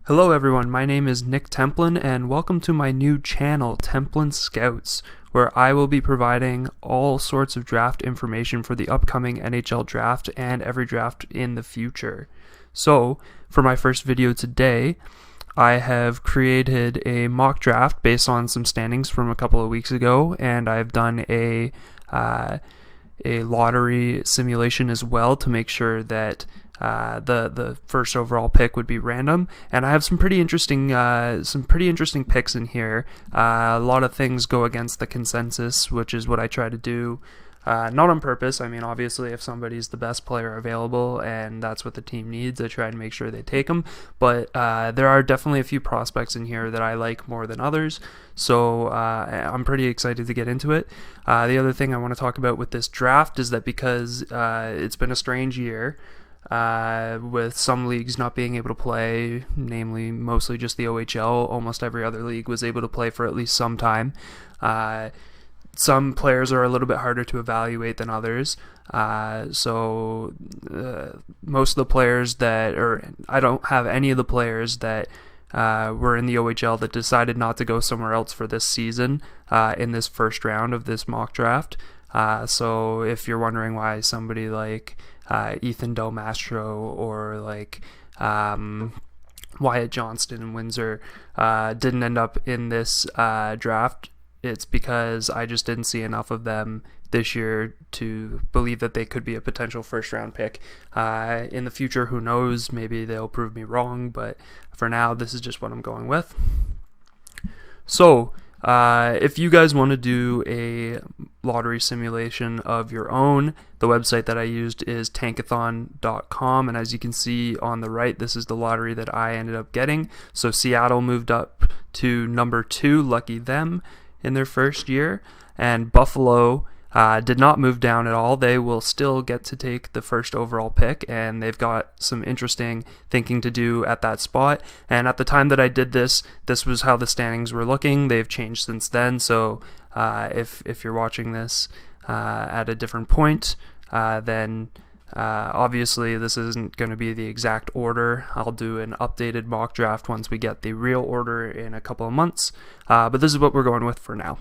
Hello everyone, my name is Nick Templin and welcome to my new channel, Templin Scouts, where I will be providing all sorts of draft information for the upcoming NHL draft and every draft in the future. So, for my first video today, I have created a mock draft based on some standings from a couple of weeks ago, and I've done a lottery simulation as well to make sure that the first overall pick would be random, and I have some pretty interesting picks in here. A lot of things go against the consensus, which is what I try to do. Not on purpose. I mean, obviously, if somebody's the best player available and that's what the team needs, I try to make sure they take them. But there are definitely a few prospects in here that I like more than others, so I'm pretty excited to get into it. The other thing I want to talk about with this draft is that because it's been a strange year, with some leagues not being able to play, namely mostly just the OHL, almost every other league was able to play for at least some time. Some players are a little bit harder to evaluate than others. So most of the players I don't have any of the players that were in the OHL that decided not to go somewhere else for this season in this first round of this mock draft. So if you're wondering why somebody like Ethan Del Mastro or like Wyatt Johnston and Windsor didn't end up in this draft, it's because I just didn't see enough of them this year to believe that they could be a potential first round pick. In the future, who knows, maybe they'll prove me wrong, but for now this is just what I'm going with. So if you guys want to do a lottery simulation of your own, the website that I used is tankathon.com, and as you can see on the right, this is the lottery that I ended up getting. So Seattle moved up to number 2, lucky them, in their first year, and Buffalo did not move down at all. They will still get to take the first overall pick, and they've got some interesting thinking to do at that spot. And at the time that I did this was how the standings were looking. They've changed since then, so if you're watching this at a different point, then obviously this isn't going to be the exact order. I'll do an updated mock draft once we get the real order in a couple of months, but this is what we're going with for now.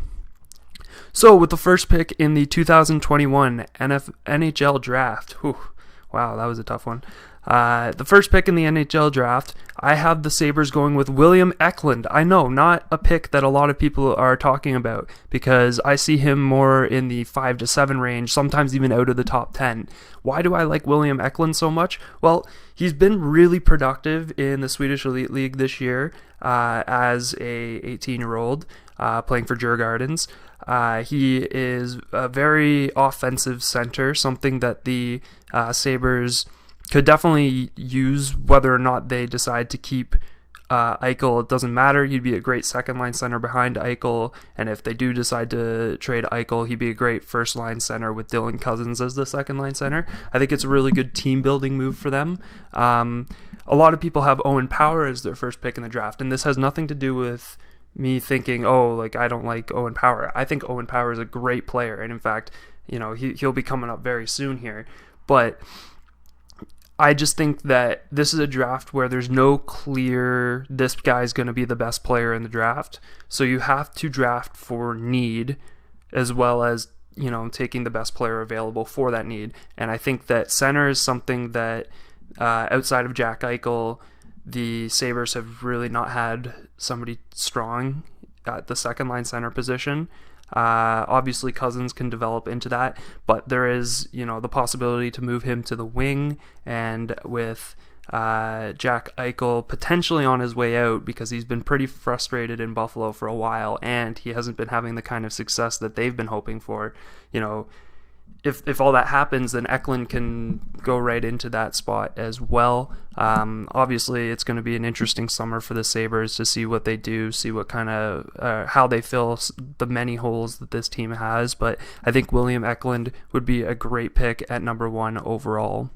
So with the first pick in the 2021 NHL draft, wow, that was a tough one. The first pick in the NHL draft, I have the Sabres going with William Eklund. I know, not a pick that a lot of people are talking about, because I see him more in the 5 to 7 range, sometimes even out of the top 10. Why do I like William Eklund so much? Well, he's been really productive in the Swedish Elite League this year as a 18-year-old playing for Djurgårdens. He is a very offensive center, something that the Sabres could definitely use whether or not they decide to keep Eichel. It doesn't matter. He'd be a great second-line center behind Eichel, and if they do decide to trade Eichel, he'd be a great first-line center with Dylan Cousins as the second-line center. I think it's a really good team-building move for them. A lot of people have Owen Power as their first pick in the draft, and this has nothing to do with me thinking, I don't like Owen Power. I think Owen Power is a great player, and in fact, he'll be coming up very soon here. But I just think that this is a draft where there's no clear, this guy's going to be the best player in the draft. So you have to draft for need as well as, taking the best player available for that need. And I think that center is something that outside of Jack Eichel, the Sabres have really not had somebody strong at the second line center position. Obviously Cousins can develop into that, but there is, the possibility to move him to the wing, and with Jack Eichel potentially on his way out because he's been pretty frustrated in Buffalo for a while and he hasn't been having the kind of success that they've been hoping for. If all that happens, then Eklund can go right into that spot as well. Obviously, it's going to be an interesting summer for the Sabres to see what they do, see what kind of how they fill the many holes that this team has. But I think William Eklund would be a great pick at number 1 overall.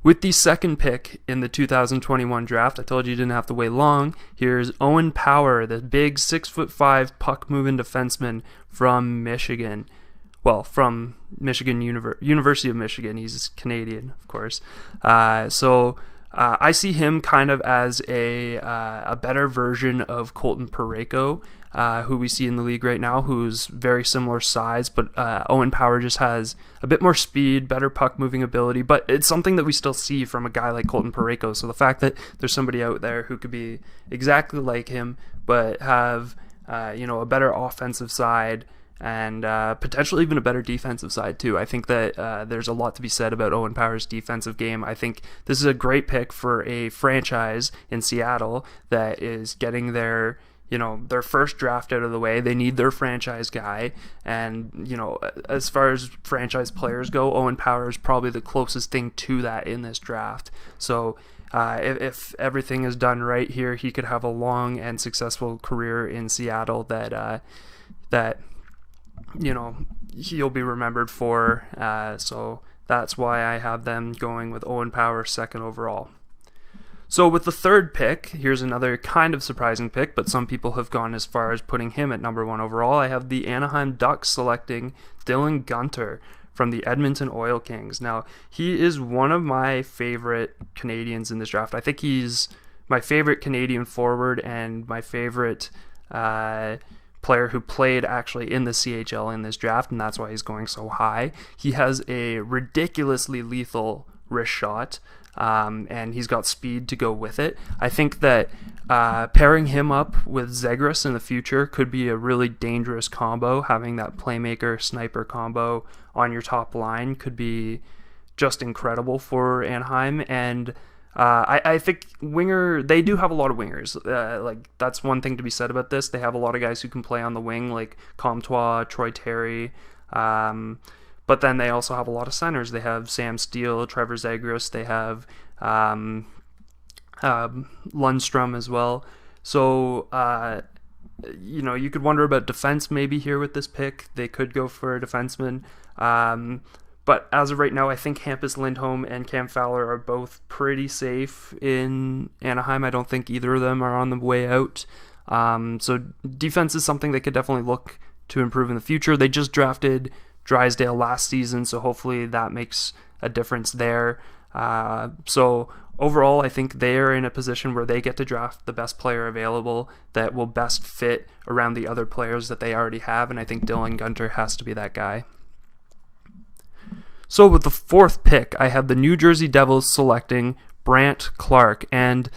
With the second pick in the 2021 draft, I told you didn't have to wait long. Here's Owen Power, the big 6'5" puck-moving defenseman from Michigan. Well, from Michigan University of Michigan. He's Canadian, of course. So I see him kind of as a better version of Colton Parayko, who we see in the league right now, who's very similar size, but Owen Power just has a bit more speed, better puck moving ability, but it's something that we still see from a guy like Colton Parayko. So the fact that there's somebody out there who could be exactly like him, but have a better offensive side and potentially even a better defensive side too. I think that there's a lot to be said about Owen Power's defensive game. I think this is a great pick for a franchise in Seattle that is getting their first draft out of the way. They need their franchise guy, and as far as franchise players go, Owen Power is probably the closest thing to that in this draft. So if everything is done right here, he could have a long and successful career in Seattle that he'll be remembered for. So that's why I have them going with Owen Power second overall. So with the third pick, here's another kind of surprising pick, but some people have gone as far as putting him at number 1 overall. I have the Anaheim Ducks selecting Dylan Gunter from the Edmonton Oil Kings. Now, he is one of my favorite Canadians in this draft. I think he's my favorite Canadian forward and my favorite player who played actually in the CHL in this draft, and that's why he's going so high. He has a ridiculously lethal wrist shot, and he's got speed to go with it. I think that pairing him up with Zegras in the future could be a really dangerous combo. Having that playmaker sniper combo on your top line could be just incredible for Anaheim. And I think they do have a lot of wingers. That's one thing to be said about this. They have a lot of guys who can play on the wing, like Comtois, Troy Terry. But then they also have a lot of centers. They have Sam Steele, Trevor Zegras. They have Lundstrom as well. So, you could wonder about defense maybe here with this pick. They could go for a defenseman. But as of right now, I think Hampus Lindholm and Cam Fowler are both pretty safe in Anaheim. I don't think either of them are on the way out. So defense is something they could definitely look to improve in the future. They just drafted Drysdale last season, so hopefully that makes a difference there. So overall, I think they're in a position where they get to draft the best player available that will best fit around the other players that they already have, and I think Dylan Gunter has to be that guy. So with the fourth pick, I have the New Jersey Devils selecting Brandt Clarke. And,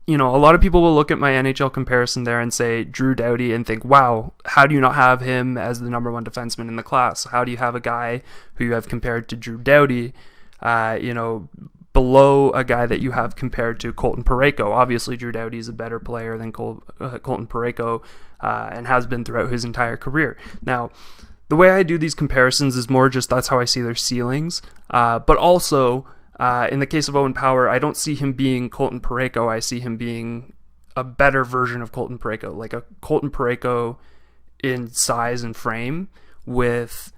a lot of people will look at my NHL comparison there and say Drew Doughty and think, wow, how do you not have him as the number 1 defenseman in the class? How do you have a guy who you have compared to Drew Doughty, below a guy that you have compared to Colton Parayko? Obviously, Drew Doughty is a better player than Colton Parayko and has been throughout his entire career. Now, the way I do these comparisons is more just that's how I see their ceilings. But also, in the case of Owen Power, I don't see him being Colton Parayko. I see him being a better version of Colton Parayko, like a Colton Parayko in size and frame with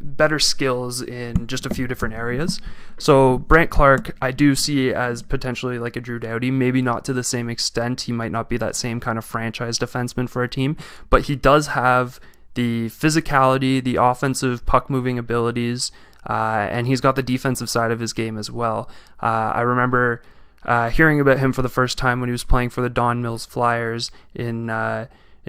better skills in just a few different areas. So Brandt Clarke, I do see as potentially like a Drew Doughty, maybe not to the same extent. He might not be that same kind of franchise defenseman for a team, but he does have the physicality, the offensive puck moving abilities, and he's got the defensive side of his game as well. I remember hearing about him for the first time when he was playing for the Don Mills Flyers in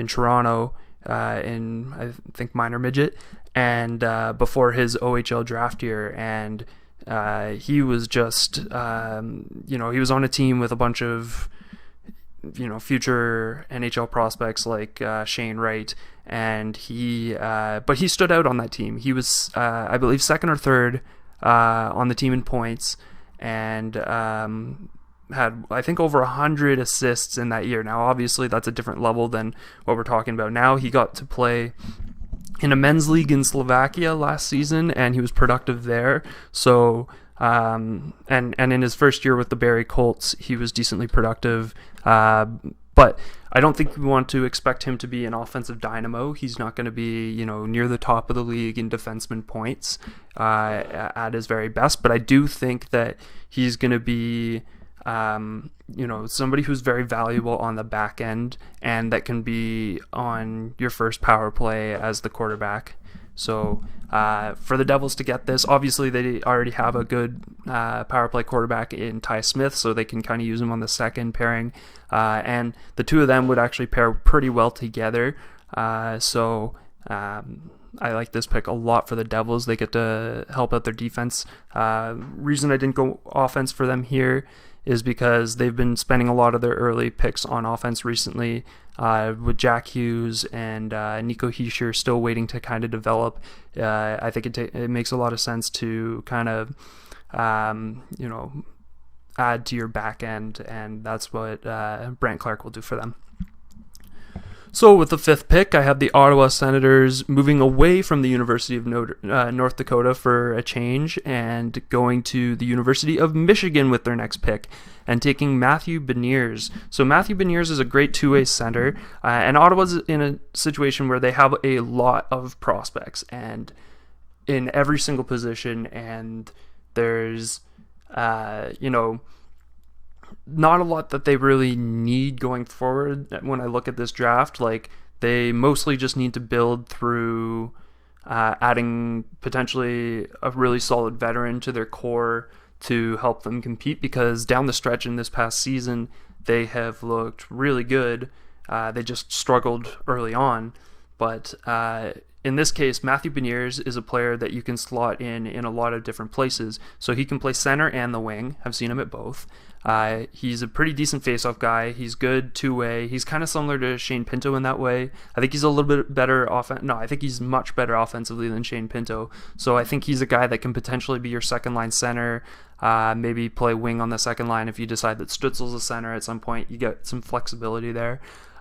Toronto, in I think minor midget, and before his OHL draft year, and he was just he was on a team with a bunch of future NHL prospects like Shane Wright, and but he stood out on that team. He was I believe second or third on the team in points, and had I think over 100 assists in that year. Now obviously that's a different level than what we're talking about now. He got to play in a men's league in Slovakia last season, and he was productive there. So and in his first year with the Barrie Colts, he was decently productive. But I don't think we want to expect him to be an offensive dynamo. He's not going to be, near the top of the league in defenseman points at his very best. But I do think that he's going to be, somebody who's very valuable on the back end and that can be on your first power play as the quarterback. So for the Devils to get this, obviously they already have a good power play quarterback in Ty Smith, so they can kind of use him on the second pairing. And the two of them would actually pair pretty well together. So I like this pick a lot for the Devils. They get to help out their defense. Reason I didn't go offense for them here is because they've been spending a lot of their early picks on offense recently, with Jack Hughes and Nico Hischier still waiting to kind of develop. I think it makes a lot of sense to kind of, add to your back end, and that's what Brant Clark will do for them. So with the 5th pick, I have the Ottawa Senators moving away from the University of North Dakota for a change and going to the University of Michigan with their next pick and taking Matthew Beniers. So Matthew Beniers is a great two-way center, and Ottawa's in a situation where they have a lot of prospects and in every single position, and there's not a lot that they really need going forward. When I look at this draft, like, they mostly just need to build through adding potentially a really solid veteran to their core to help them compete, because down the stretch in this past season they have looked really good. They just struggled early on, but in this case, Matthew Beniers is a player that you can slot in a lot of different places. So he can play center and the wing. I've seen him at both. He's a pretty decent faceoff guy. He's good two-way. He's kind of similar to Shane Pinto in that way. I think he's a little bit better I think he's much better offensively than Shane Pinto. So I think he's a guy that can potentially be your second-line center, maybe play wing on the second line if you decide that Stützle's a center at some point. You get some flexibility there.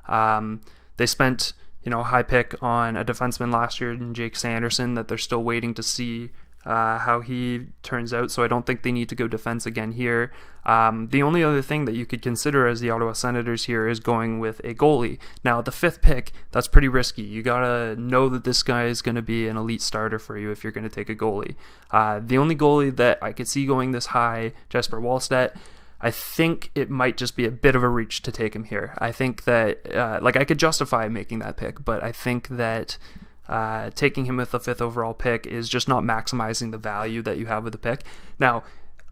They spent high pick on a defenseman last year in Jake Sanderson that they're still waiting to see how he turns out, so I don't think they need to go defense again here. The only other thing that you could consider as the Ottawa Senators here is going with a goalie. Now, at the 5th pick, that's pretty risky. You gotta know that this guy is going to be an elite starter for you if you're going to take a goalie. The only goalie that I could see going this high, Jesper Wallstedt, I think it might just be a bit of a reach to take him here. I think that, I could justify making that pick, but I think that taking him with the 5th overall pick is just not maximizing the value that you have with the pick. Now,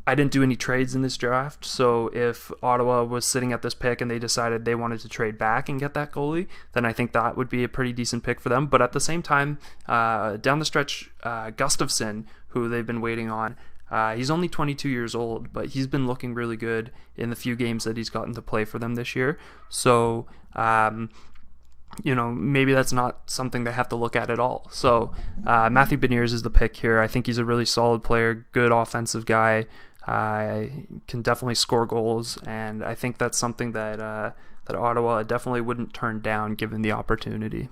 I didn't do any trades in this draft, so if Ottawa was sitting at this pick and they decided they wanted to trade back and get that goalie, then I think that would be a pretty decent pick for them. But at the same time, down the stretch, Gustafsson, who they've been waiting on, he's only 22 years old, but he's been looking really good in the few games that he's gotten to play for them this year. So, maybe that's not something they have to look at all. So Matthew Beniers is the pick here. I think he's a really solid player, good offensive guy, can definitely score goals, and I think that's something that Ottawa definitely wouldn't turn down given the opportunity.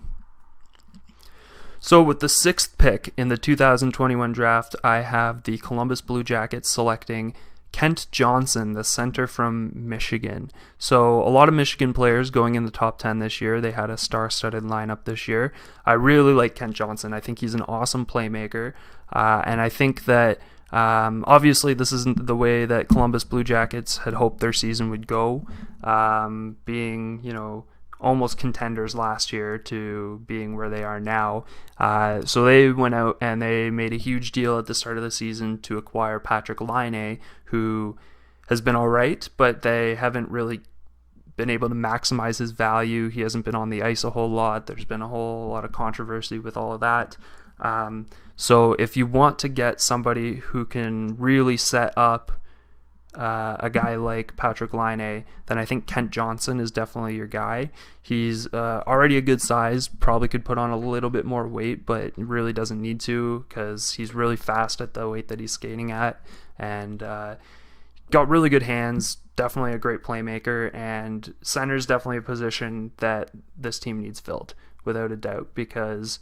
So with the 6th pick in the 2021 draft, I have the Columbus Blue Jackets selecting Kent Johnson, the center from Michigan. So a lot of Michigan players going in the top 10 this year. They had a star-studded lineup this year. I really like Kent Johnson. I think he's an awesome playmaker. And I think that obviously this isn't the way that Columbus Blue Jackets had hoped their season would go, being, almost contenders last year to being where they are now. So they went out and they made a huge deal at the start of the season to acquire Patrick Laine, who has been all right, but they haven't really been able to maximize his value. He hasn't been on the ice a whole lot. There's been a whole lot of controversy with all of that. So if you want to get somebody who can really set up a guy like Patrick Laine, then I think Kent Johnson is definitely your guy. He's already a good size, probably could put on a little bit more weight, but really doesn't need to because he's really fast at the weight that he's skating at, and got really good hands, definitely a great playmaker, and center is definitely a position that this team needs filled, without a doubt, because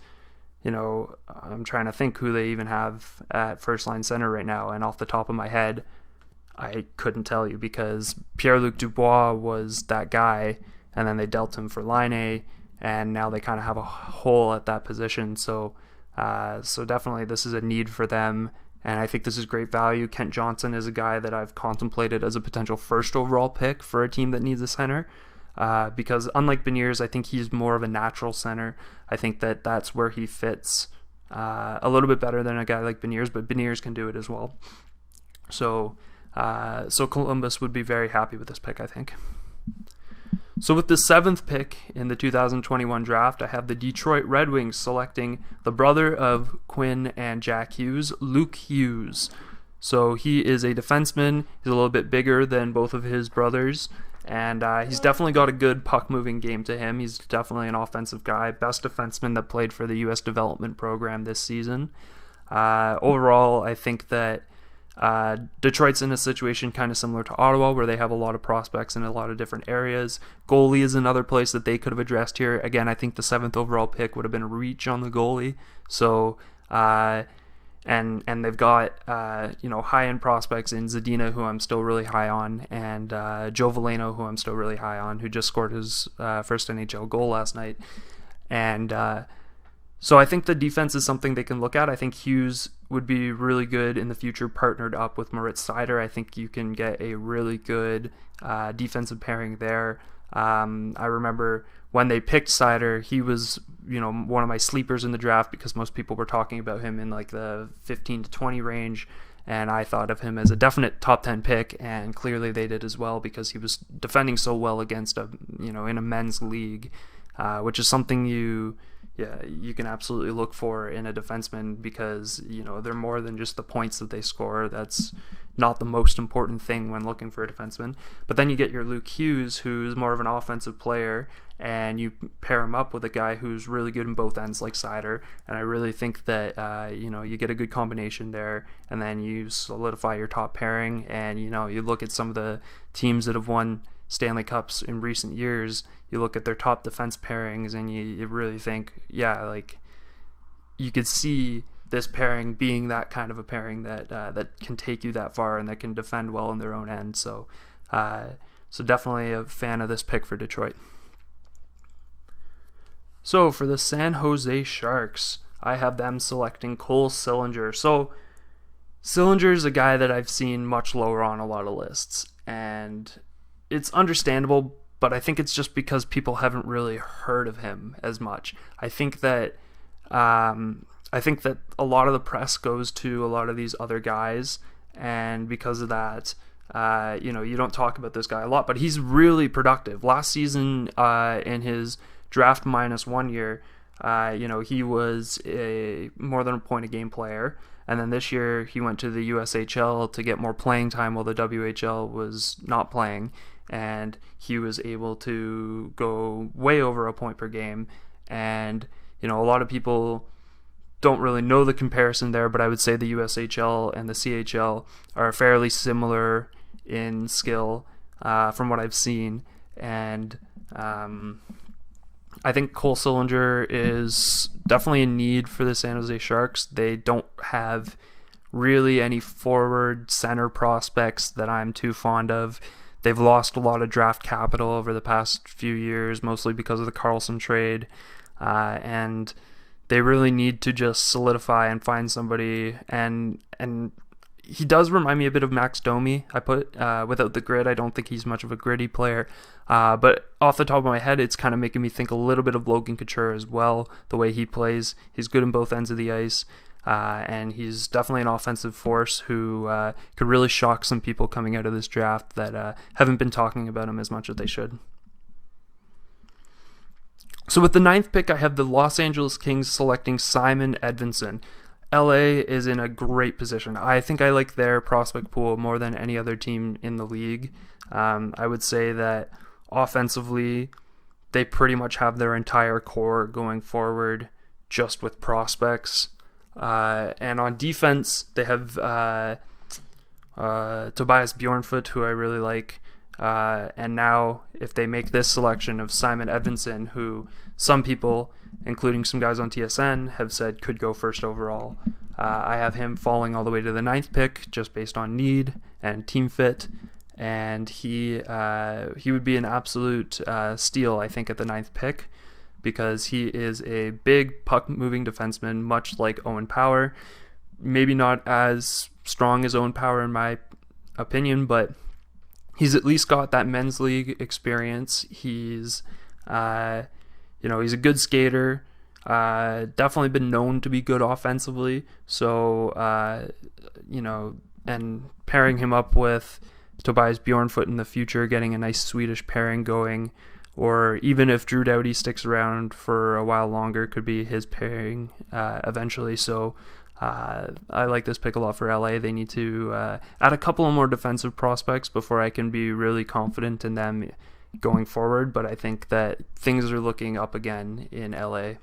I'm trying to think who they even have at first line center right now, and off the top of my head, I couldn't tell you, because Pierre-Luc Dubois was that guy, and then they dealt him for Laine, and now they kind of have a hole at that position. So definitely this is a need for them, and I think this is great value. Kent Johnson is a guy that I've contemplated as a potential first overall pick for a team that needs a center, because unlike Beniers, I think he's more of a natural center. I think that that's where he fits a little bit better than a guy like Beniers, but Beniers can do it as well. So Columbus would be very happy with this pick, I think. So with the 7th pick in the 2021 draft, I have the Detroit Red Wings selecting the brother of Quinn and Jack Hughes, Luke Hughes. So he is a defenseman. He's a little bit bigger than both of his brothers, and he's definitely got a good puck-moving game to him. He's definitely an offensive guy. Best defenseman that played for the U.S. development program this season. Overall, I think that Detroit's in a situation kind of similar to Ottawa, where they have a lot of prospects in a lot of different areas. Goalie is another place that they could have addressed here. Again, I think the 7th overall pick would have been a reach on the goalie. So, and they've got high-end prospects in Zadina, who I'm still really high on, and Joe Veleno, who I'm still really high on, who just scored his first NHL goal last night. And so I think the defense is something they can look at. I think Hughes would be really good in the future partnered up with Moritz Seider. I think you can get a really good defensive pairing there. I remember when they picked Seider, he was one of my sleepers in the draft because most people were talking about him in like the 15 to 20 range, and I thought of him as a definite top 10 pick, and clearly they did as well because he was defending so well against in a men's league, which is something you can absolutely look for in a defenseman, because they're more than just the points that they score. That's not the most important thing when looking for a defenseman. But then you get your Luke Hughes, who's more of an offensive player, and you pair him up with a guy who's really good in both ends like Seider, and I really think that you get a good combination there, and then you solidify your top pairing, and you look at some of the teams that have won Stanley Cups in recent years, you look at their top defense pairings, and you really think, you could see this pairing being that kind of a pairing that can take you that far and that can defend well in their own end. So definitely a fan of this pick for Detroit. So for the San Jose Sharks, I have them selecting Cole Sillinger. So Sillinger is a guy that I've seen much lower on a lot of lists, and it's understandable, but I think it's just because people haven't really heard of him as much. I think that a lot of the press goes to a lot of these other guys, and because of that, you don't talk about this guy a lot, but he's really productive. Last season, in his draft -1 year, he was a more than a point a game player. And then this year he went to the USHL to get more playing time while the WHL was not playing. And he was able to go way over a point per game. And, a lot of people don't really know the comparison there, but I would say the USHL and the CHL are fairly similar in skill from what I've seen. And I think Cole Sillinger is definitely in need for the San Jose Sharks. They don't have really any forward center prospects that I'm too fond of. They've lost a lot of draft capital over the past few years, mostly because of the Carlson trade, and they really need to just solidify and find somebody. And he does remind me a bit of Max Domi. Without the grit, I don't think he's much of a gritty player. But off the top of my head, it's kind of making me think a little bit of Logan Couture as well, the way he plays. He's good on both ends of the ice. And he's definitely an offensive force who could really shock some people coming out of this draft that haven't been talking about him as much as they should. So with the 9th pick, I have the Los Angeles Kings selecting Simon Edvinsson. LA is in a great position. I think I like their prospect pool more than any other team in the league. I would say that offensively, they pretty much have their entire core going forward just with prospects. And on defense, they have Tobias Bjornfoot, who I really like. And now, if they make this selection of Simon Edvinsson, who some people, including some guys on TSN, have said could go first overall, I have him falling all the way to the 9th pick just based on need and team fit. And he would be an absolute steal, I think, at the 9th pick, because he is a big puck-moving defenseman, much like Owen Power. Maybe not as strong as Owen Power in my opinion, but he's at least got that men's league experience. He's, he's a good skater. Definitely been known to be good offensively. So, and pairing him up with Tobias Bjornfoot in the future, getting a nice Swedish pairing going, or even if Drew Doughty sticks around for a while longer, could be his pairing eventually. So I like this pick a lot for LA. They need to add a couple of more defensive prospects before I can be really confident in them going forward, but I think that things are looking up again in LA.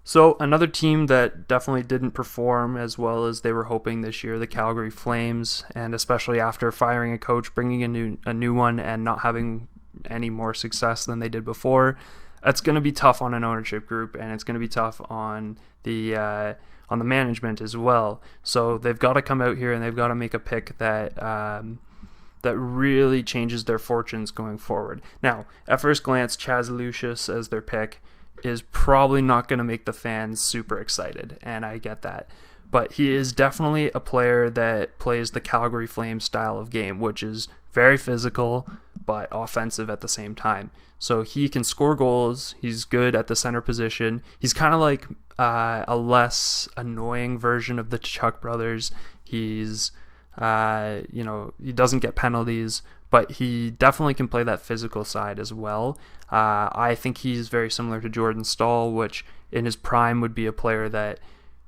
So another team that definitely didn't perform as well as they were hoping this year, the Calgary Flames, and especially after firing a coach, bringing a new one, and not having any more success than they did before, that's going to be tough on an ownership group, and it's going to be tough on the management as well. So they've got to come out here and they've got to make a pick that that really changes their fortunes going forward. Now, at first glance, Chaz Lucius as their pick is probably not going to make the fans super excited, and I get that. But he is definitely a player that plays the Calgary Flames style of game, which is very physical but offensive at the same time. So he can score goals. He's good at the center position. He's kind of like a less annoying version of the Chuck brothers. He's, he doesn't get penalties, but he definitely can play that physical side as well. I think he's very similar to Jordan Staal, which in his prime would be a player that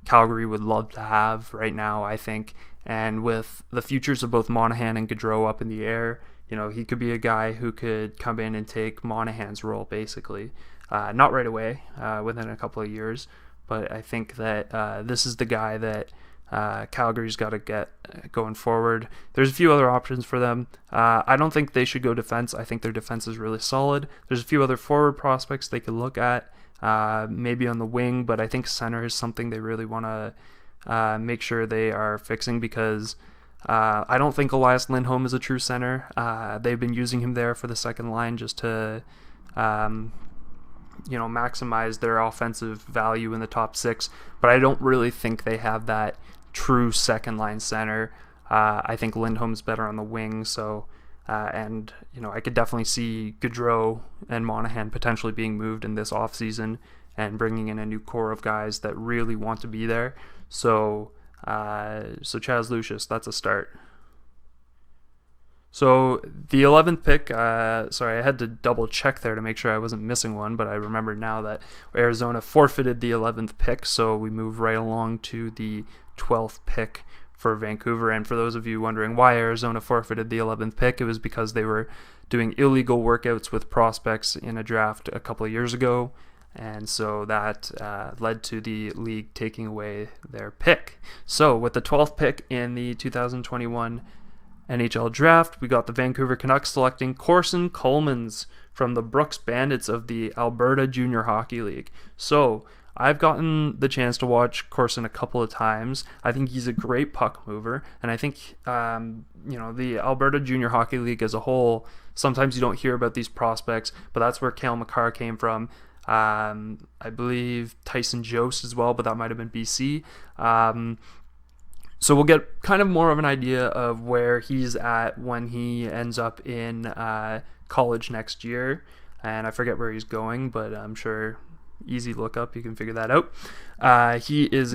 Calgary would love to have right now, I think. And with the futures of both Monahan and Gaudreau up in the air, he could be a guy who could come in and take Monahan's role, basically. Not right away, within a couple of years, but I think that this is the guy that Calgary's got to get going forward. There's a few other options for them. I don't think they should go defense. I think their defense is really solid. There's a few other forward prospects they could look at, maybe on the wing, but I think center is something they really want to make sure they are fixing, because I don't think Elias Lindholm is a true center. They've been using him there for the second line just to maximize their offensive value in the top six, but I don't really think they have that true second line center. I think Lindholm's better on the wing, so I could definitely see Gaudreau and Monahan potentially being moved in this offseason and bringing in a new core of guys that really want to be there. So Chaz Lucius, that's a start. So the 11th pick, I had to double check there to make sure I wasn't missing one, but I remember now that Arizona forfeited the 11th pick, so we move right along to the 12th pick for Vancouver. And for those of you wondering why Arizona forfeited the 11th pick, it was because they were doing illegal workouts with prospects in a draft a couple of years ago, and so that led to the league taking away their pick. So with the 12th pick in the 2021 NHL draft, we got the Vancouver Canucks selecting Corson Coleman from the Brooks Bandits of the Alberta Junior Hockey League. So I've gotten the chance to watch Corson a couple of times. I think he's a great puck mover, and I think the Alberta Junior Hockey League as a whole, sometimes you don't hear about these prospects, but that's where Cale Makar came from. I believe Tyson Jost as well, but that might have been BC. So we'll get kind of more of an idea of where he's at when he ends up in college next year. And I forget where he's going, but I'm sure easy look up, you can figure that out. He is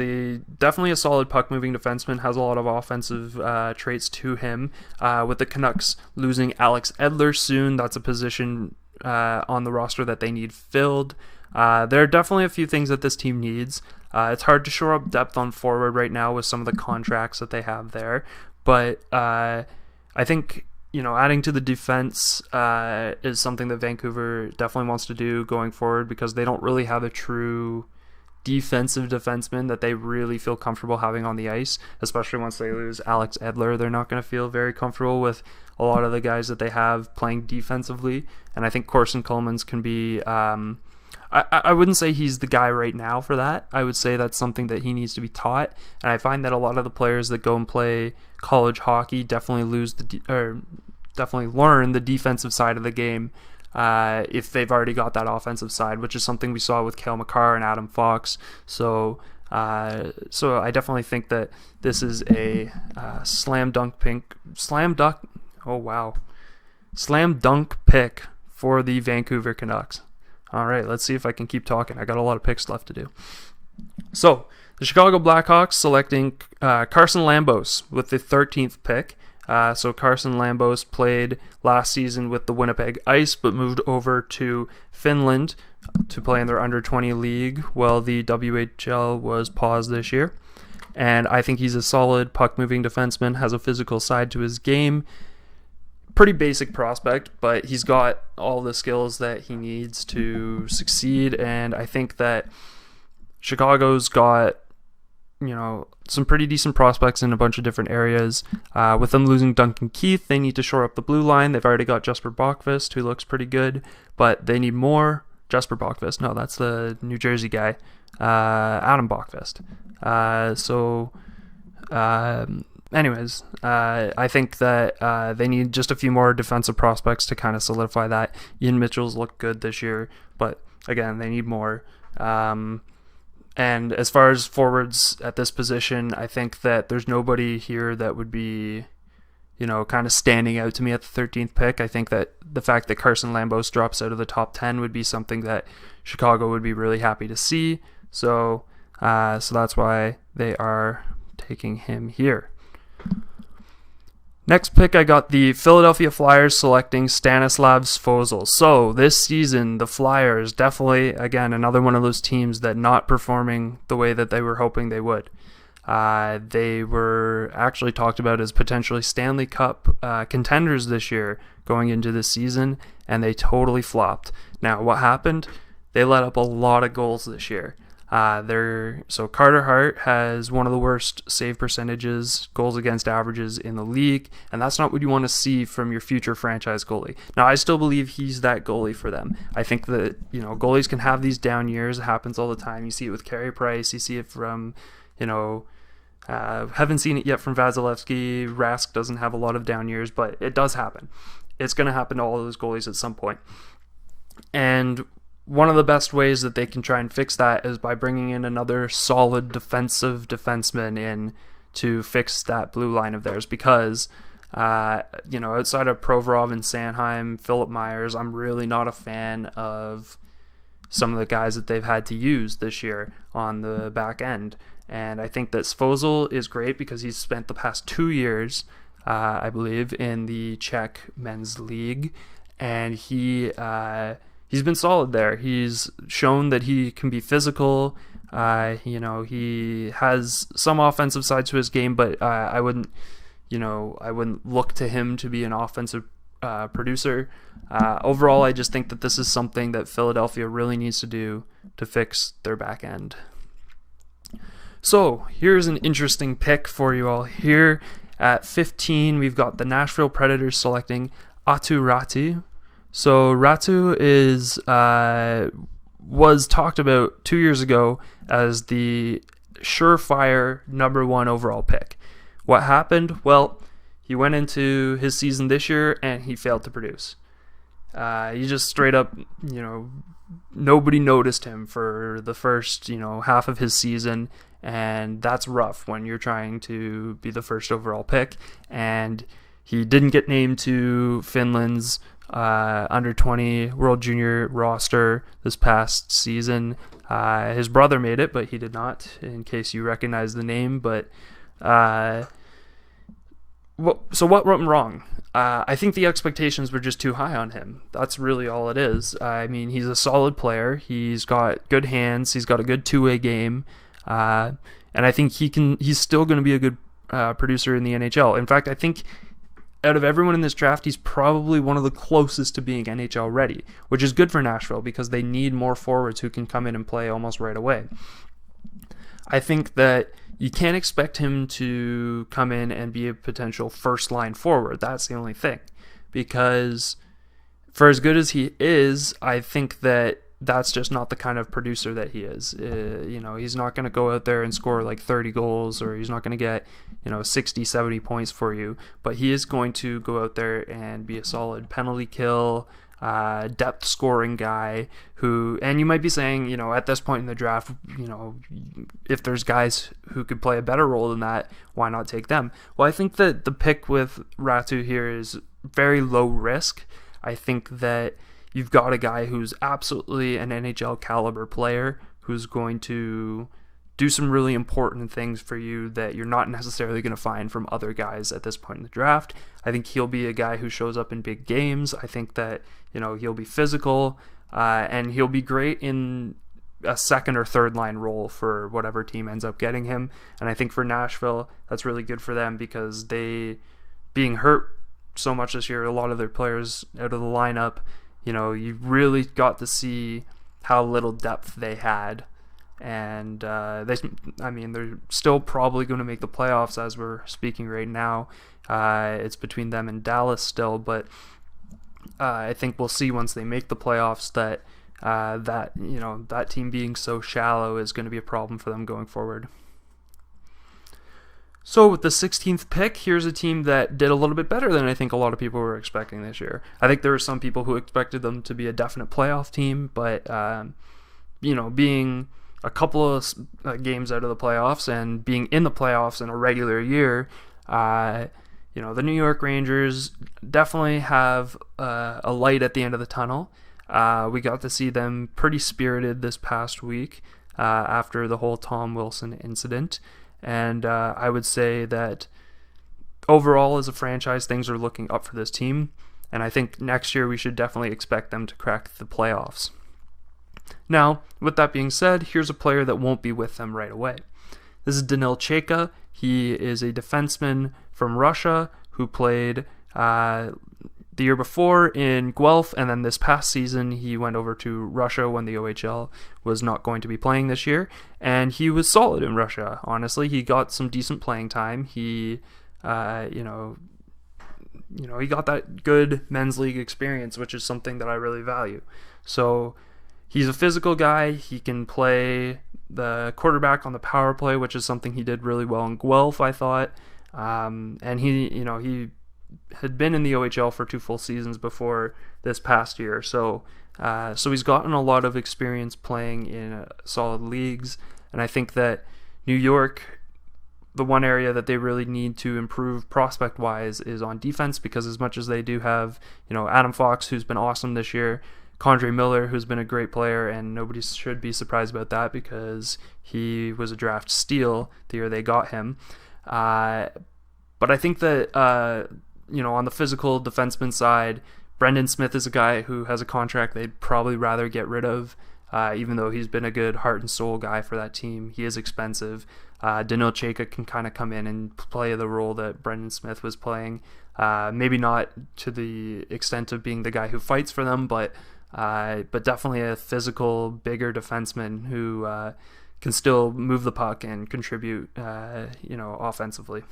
definitely a solid puck-moving defenseman, has a lot of offensive traits to him. With the Canucks losing Alex Edler soon, that's a position on the roster that they need filled. There are definitely a few things that this team needs. It's hard to shore up depth on forward right now with some of the contracts that they have there, but I think adding to the defense is something that Vancouver definitely wants to do going forward, because they don't really have a true defensive defenseman that they really feel comfortable having on the ice, especially once they lose Alex Edler. They're not going to feel very comfortable with a lot of the guys that they have playing defensively, and I think Corson Coleman can be I wouldn't say he's the guy right now for that. I would say that's something that he needs to be taught, and I find that a lot of the players that go and play college hockey definitely definitely learn the defensive side of the game if they've already got that offensive side, which is something we saw with Cale Makar and Adam Fox. So I definitely think that this is a slam dunk pick for the Vancouver Canucks. All right, let's see if I can keep talking. I got a lot of picks left to do. So, the Chicago Blackhawks selecting Carson Lambos with the 13th pick. So Carson Lambos played last season with the Winnipeg Ice, but moved over to Finland to play in their under-20 league while the WHL was paused this year. And I think he's a solid puck-moving defenseman, has a physical side to his game. Pretty basic prospect, but he's got all the skills that he needs to succeed, and I think that Chicago's got, some pretty decent prospects in a bunch of different areas. With them losing Duncan Keith, they need to shore up the blue line. They've already got Jesper Bokvist, who looks pretty good, but they need more. Jesper Bokvist, no, that's the New Jersey guy. Adam Bokvist. Anyways, I think that they need just a few more defensive prospects to kind of solidify that. Ian Mitchell's looked good this year, but again, they need more. And as far as forwards at this position, I think that there's nobody here that would be, kind of standing out to me at the 13th pick. I think that the fact that Carson Lambos drops out of the top 10 would be something that Chicago would be really happy to see. So that's why they are taking him here. Next pick, I got the Philadelphia Flyers selecting Stanislav Svozil. So this season, the Flyers definitely, again, another one of those teams that not performing the way that they were hoping they would. They were actually talked about as potentially Stanley Cup contenders this year going into the season, and they totally flopped. Now, what happened? They let up a lot of goals this year. So Carter Hart has one of the worst save percentages, goals against averages in the league, and that's not what you want to see from your future franchise goalie. Now, I still believe he's that goalie for them. I think that, goalies can have these down years. It happens all the time. You see it with Carey Price. You see it from, haven't seen it yet from Vasilevsky. Rask doesn't have a lot of down years, but it does happen. It's going to happen to all of those goalies at some point. And one of the best ways that they can try and fix that is by bringing in another solid defensive defenseman in to fix that blue line of theirs, because, outside of Provorov and Sanheim, Philip Myers, I'm really not a fan of some of the guys that they've had to use this year on the back end. And I think that Svozil is great because he's spent the past 2 years, I believe, in the Czech men's league, and he's been solid there. He's shown that he can be physical. He has some offensive side to his game, but I wouldn't look to him to be an offensive producer. Overall, I just think that this is something that Philadelphia really needs to do to fix their back end. So here's an interesting pick for you all. Here at 15, we've got the Nashville Predators selecting Aatu Räty. So Räty was talked about 2 years ago as the surefire number 1 overall pick. What happened? Well, he went into his season this year and he failed to produce. He just straight up, nobody noticed him for the first, half of his season, and that's rough when you're trying to be the first overall pick. And he didn't get named to Finland's under 20 World Junior roster this past season. His brother made it, but he did not, in case you recognize the name. But so what went wrong? I think the expectations were just too high on him. That's really all it is. I mean, he's a solid player. He's got good hands. He's got a good two-way game. And I think he's still going to be a good producer in the NHL. In fact, I think out of everyone in this draft, he's probably one of the closest to being NHL ready, which is good for Nashville because they need more forwards who can come in and play almost right away. I think that you can't expect him to come in and be a potential first-line forward. That's the only thing. Because for as good as he is, I think that that's just not the kind of producer that he is. He's not going to go out there and score like 30 goals, or he's not going to get, 60, 70 points for you. But he is going to go out there and be a solid penalty kill, depth scoring guy who, and you might be saying, at this point in the draft, if there's guys who could play a better role than that, why not take them? Well, I think that the pick with Räty here is very low risk. I think that you've got a guy who's absolutely an NHL caliber player who's going to do some really important things for you that you're not necessarily going to find from other guys at this point in the draft. I think he'll be a guy who shows up in big games. I think that, he'll be physical, and he'll be great in a second or third line role for whatever team ends up getting him. And I think for Nashville, that's really good for them because they, being hurt so much this year, a lot of their players out of the lineup, you really got to see how little depth they had. And they're still probably going to make the playoffs as we're speaking right now. It's between them and Dallas still, but I think we'll see once they make the playoffs that that team being so shallow is going to be a problem for them going forward. So with the 16th pick, here's a team that did a little bit better than I think a lot of people were expecting this year. I think there were some people who expected them to be a definite playoff team, but being a couple of games out of the playoffs and being in the playoffs in a regular year, the New York Rangers definitely have a light at the end of the tunnel. We got to see them pretty spirited this past week after the whole Tom Wilson incident. And I would say that overall as a franchise, things are looking up for this team. And I think next year we should definitely expect them to crack the playoffs. Now, with that being said, here's a player that won't be with them right away. This is Danil Chayka. He is a defenseman from Russia who played the year before in Guelph, and then this past season he went over to Russia when the OHL was not going to be playing this year, and he was solid in Russia. Honestly, he got some decent playing time. He, he got that good men's league experience, which is something that I really value. So he's a physical guy. He can play the quarterback on the power play, which is something he did really well in Guelph, I thought. And he had been in the OHL for 2 full seasons before this past year. So he's gotten a lot of experience playing in solid leagues. And I think that New York, the one area that they really need to improve prospect-wise is on defense, because as much as they do have, Adam Fox, who's been awesome this year, Condre Miller, who's been a great player, and nobody should be surprised about that because he was a draft steal the year they got him. But I think that, on the physical defenseman side, Brendan Smith is a guy who has a contract they'd probably rather get rid of, even though he's been a good heart and soul guy for that team. He is expensive. Danil Chayka can kind of come in and play the role that Brendan Smith was playing. Maybe not to the extent of being the guy who fights for them, but definitely a physical, bigger defenseman who can still move the puck and contribute, offensively.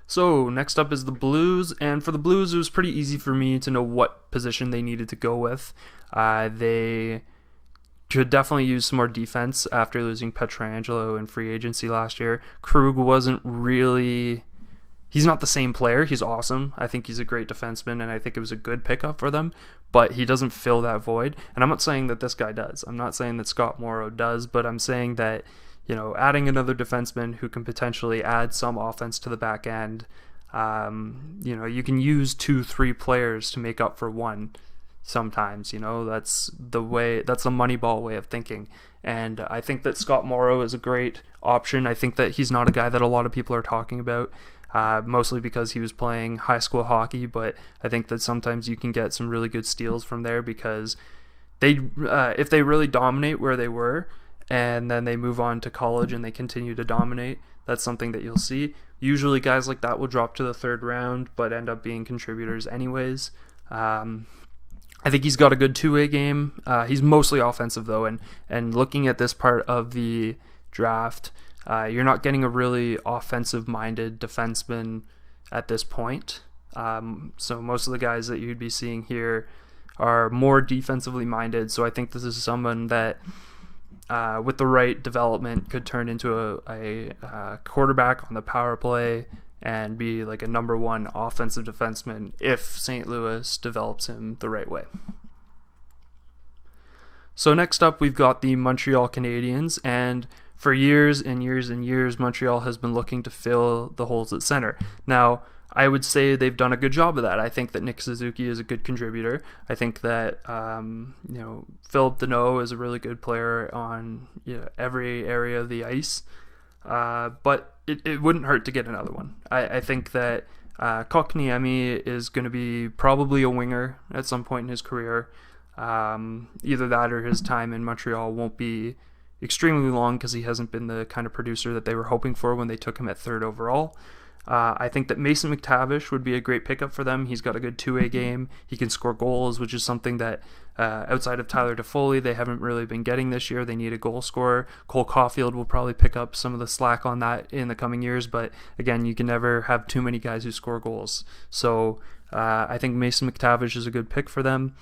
So next up is the Blues, and for the Blues, it was pretty easy for me to know what position they needed to go with. They could definitely use some more defense after losing Pietrangelo in free agency last year. Krug wasn't really... He's not the same player. He's awesome. I think he's a great defenseman, and I think it was a good pickup for them, but he doesn't fill that void. And I'm not saying that this guy does. I'm not saying that Scott Morrow does, but I'm saying that, adding another defenseman who can potentially add some offense to the back end, you can use 2-3 players to make up for one sometimes. That's the Moneyball way of thinking. And I think that Scott Morrow is a great option. I think that he's not a guy that a lot of people are talking about. Mostly because he was playing high school hockey, but I think that sometimes you can get some really good steals from there because if they really dominate where they were and then they move on to college and they continue to dominate, that's something that you'll see. Usually guys like that will drop to the 3rd round but end up being contributors anyways. I think he's got a good two-way game. He's mostly offensive though, and looking at this part of the draft, you're not getting a really offensive-minded defenseman at this point. So most of the guys that you'd be seeing here are more defensively minded. So I think this is someone that, with the right development, could turn into a quarterback on the power play and be like a number 1 offensive defenseman if St. Louis develops him the right way. So next up, we've got the Montreal Canadiens, and for years and years and years, Montreal has been looking to fill the holes at center. Now, I would say they've done a good job of that. I think that Nick Suzuki is a good contributor. I think that Philip Deneau is a really good player on every area of the ice. But it wouldn't hurt to get another one. I think that Kotkaniemi is going to be probably a winger at some point in his career. Either that or his time in Montreal won't be extremely long because he hasn't been the kind of producer that they were hoping for when they took him at 3rd overall. I think that Mason McTavish would be a great pickup for them. He's got a good two-way game. He can score goals, which is something that outside of Tyler Toffoli, they haven't really been getting this year. They need a goal scorer. Cole Caulfield will probably pick up some of the slack on that in the coming years, but again, you can never have too many guys who score goals. So I think Mason McTavish is a good pick for them.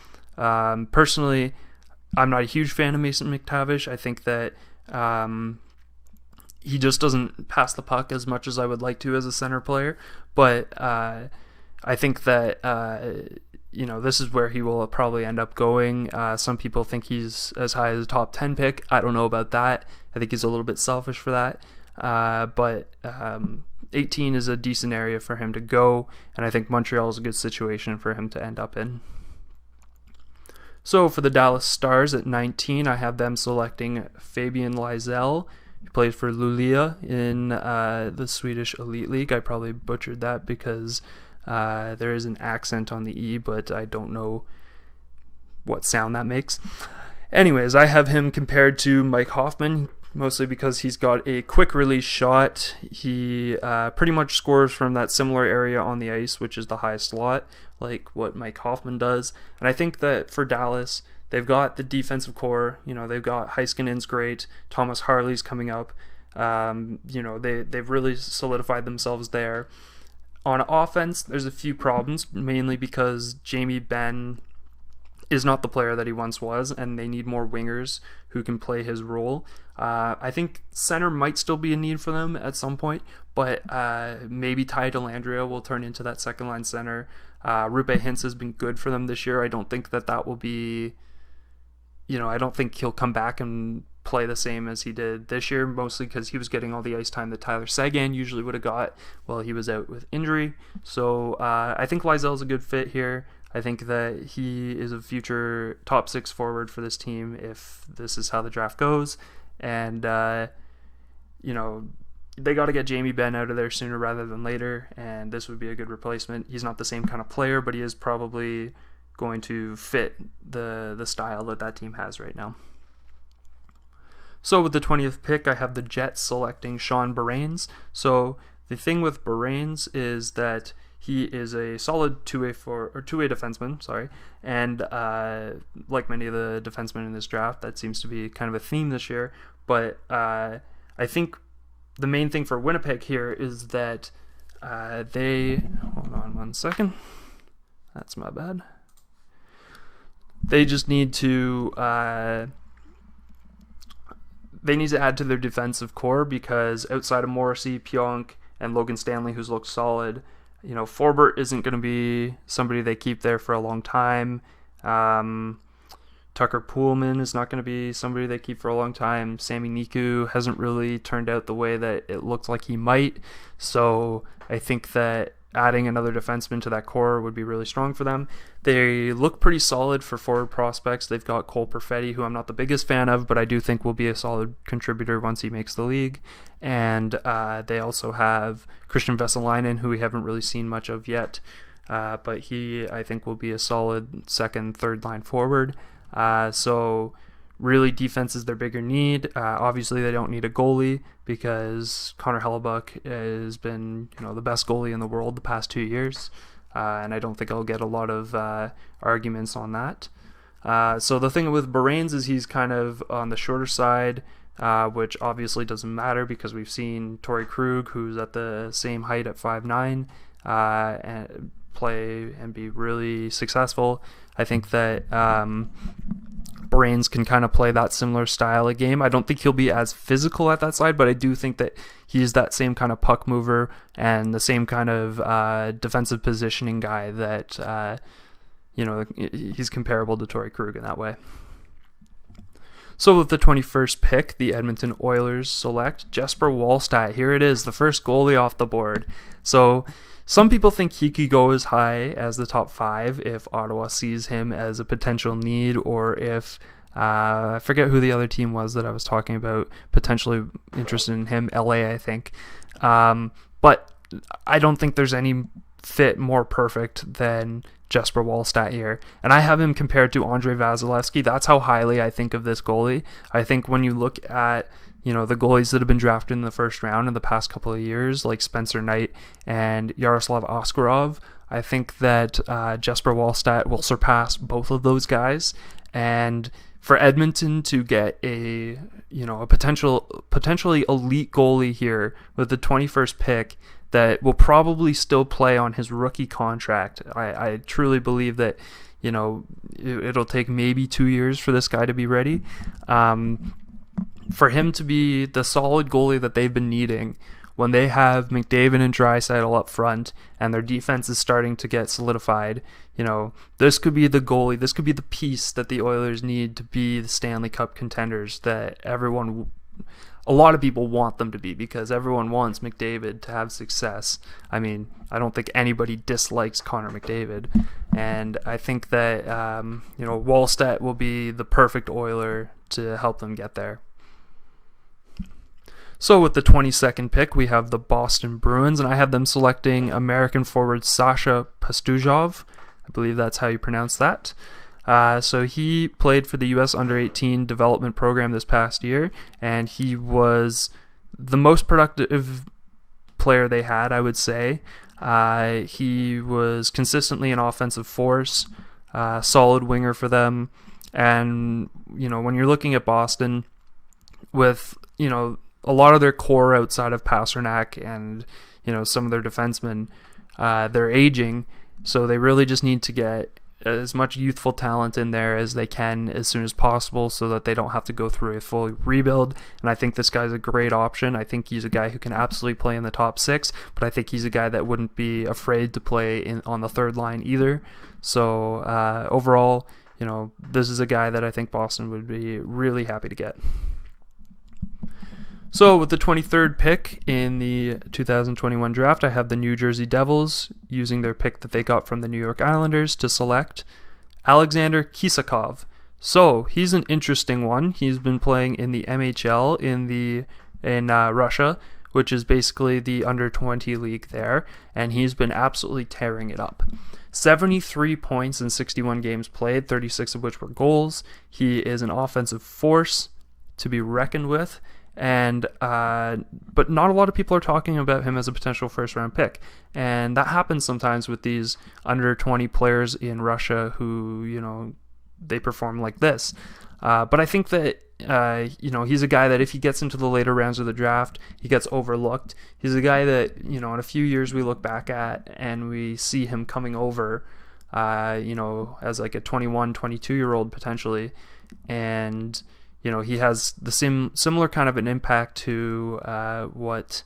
Personally, I'm not a huge fan of Mason McTavish. I think that he just doesn't pass the puck as much as I would like to as a center player, but I think that this is where he will probably end up going. Some people think he's as high as a top 10 pick. I don't know about that. I think he's a little bit selfish for that, but 18 is a decent area for him to go, and I think Montreal is a good situation for him to end up in. So for the Dallas Stars at 19, I have them selecting Fabian Lysell. He played for Luleå in the Swedish Elite League. I probably butchered that because there is an accent on the E, but I don't know what sound that makes. Anyways, I have him compared to Mike Hoffman, mostly because he's got a quick release shot. He pretty much scores from that similar area on the ice, which is the highest slot, like what Mike Hoffman does. And I think that for Dallas, they've got the defensive core. They've got Heiskanen's great. Thomas Harley's coming up. They've really solidified themselves there. On offense, there's a few problems, mainly because Jamie Benn is not the player that he once was, and they need more wingers who can play his role. I think center might still be a need for them at some point, but maybe Ty Dellandrea will turn into that second-line center. Rupe Hintz has been good for them this year. I don't think that will be... I don't think he'll come back and play the same as he did this year, mostly because he was getting all the ice time that Tyler Seguin usually would have got while he was out with injury. So I think Lysell's a good fit here. I think that he is a future top 6 forward for this team if this is how the draft goes. And, they got to get Jamie Benn out of there sooner rather than later, and this would be a good replacement. He's not the same kind of player, but he is probably going to fit the style that team has right now. So with the 20th pick, I have the Jets selecting Sean Barains. So the thing with Barains is that he is a solid two-way defenseman, and like many of the defensemen in this draft, that seems to be kind of a theme this year. But I think the main thing for Winnipeg here is that they... Hold on one second. That's my bad. They just need to add to their defensive core, because outside of Morrissey, Pionk, and Logan Stanley, who's looked solid, Forbort isn't going to be somebody they keep there for a long time. Tucker Poolman is not going to be somebody they keep for a long time. Sami Niku hasn't really turned out the way that it looked like he might. So I think that adding another defenseman to that core would be really strong for them. They look pretty solid for forward prospects. They've got Cole Perfetti, who I'm not the biggest fan of, but I do think will be a solid contributor once he makes the league. And they also have Christian Vesalainen, who we haven't really seen much of yet, but he, I think, will be a solid second, third line forward. So really, defense is their bigger need. Obviously, they don't need a goalie because Connor Hellebuck has been, the best goalie in the world the past 2 years, and I don't think I'll get a lot of arguments on that. So the thing with Barains is he's kind of on the shorter side, which obviously doesn't matter because we've seen Torrey Krug, who's at the same height at 5'9", and play and be really successful. I think that Barains can kind of play that similar style of game. I don't think he'll be as physical at that side, but I do think that he's that same kind of puck mover and the same kind of defensive positioning guy that, he's comparable to Torrey Krug in that way. So with the 21st pick, the Edmonton Oilers select Jesper Wallstedt. Here it is, the first goalie off the board. So Some people think he could go as high as the top 5 if Ottawa sees him as a potential need, or if I forget who the other team was that I was talking about potentially interested in him. LA, I think. But I don't think there's any fit more perfect than Jesper Wallstedt here. And I have him compared to Andrei Vasilevsky. That's how highly I think of this goalie. I think when you look at the goalies that have been drafted in the first round in the past couple of years, like Spencer Knight and Yaroslav Askarov, I think that Jesper Wallstedt will surpass both of those guys. And for Edmonton to get a potentially elite goalie here with the 21st pick that will probably still play on his rookie contract, I truly believe that it'll take maybe 2 years for this guy to be ready. For him to be the solid goalie that they've been needing when they have McDavid and Draisaitl up front and their defense is starting to get solidified, this could be the goalie, this could be the piece that the Oilers need to be the Stanley Cup contenders that a lot of people want them to be, because everyone wants McDavid to have success. I mean, I don't think anybody dislikes Connor McDavid, and I think that Wallstedt will be the perfect Oiler to help them get there. So with the 22nd pick, we have the Boston Bruins, and I have them selecting American forward Sasha Pastujov. I believe that's how you pronounce that. So he played for the U.S. Under-18 development program this past year, and he was the most productive player they had, I would say. He was consistently an offensive force, solid winger for them. And, when you're looking at Boston with, a lot of their core outside of Pasternak and, some of their defensemen, they're aging, so they really just need to get as much youthful talent in there as they can as soon as possible so that they don't have to go through a full rebuild. And I think this guy's a great option. I think he's a guy who can absolutely play in the top 6, but I think he's a guy that wouldn't be afraid to play on the third line either. So overall, this is a guy that I think Boston would be really happy to get. So with the 23rd pick in the 2021 draft, I have the New Jersey Devils using their pick that they got from the New York Islanders to select Alexander Kisakov. So he's an interesting one. He's been playing in the MHL in Russia, which is basically the under-20 league there, and he's been absolutely tearing it up. 73 points in 61 games played, 36 of which were goals. He is an offensive force to be reckoned with. And but not a lot of people are talking about him as a potential first-round pick, and that happens sometimes with these under-20 players in Russia who they perform like this. But I think that he's a guy that if he gets into the later rounds of the draft, he gets overlooked. He's a guy that in a few years we look back at and we see him coming over, as like a 21, 22-year-old potentially, and he has the similar kind of an impact to what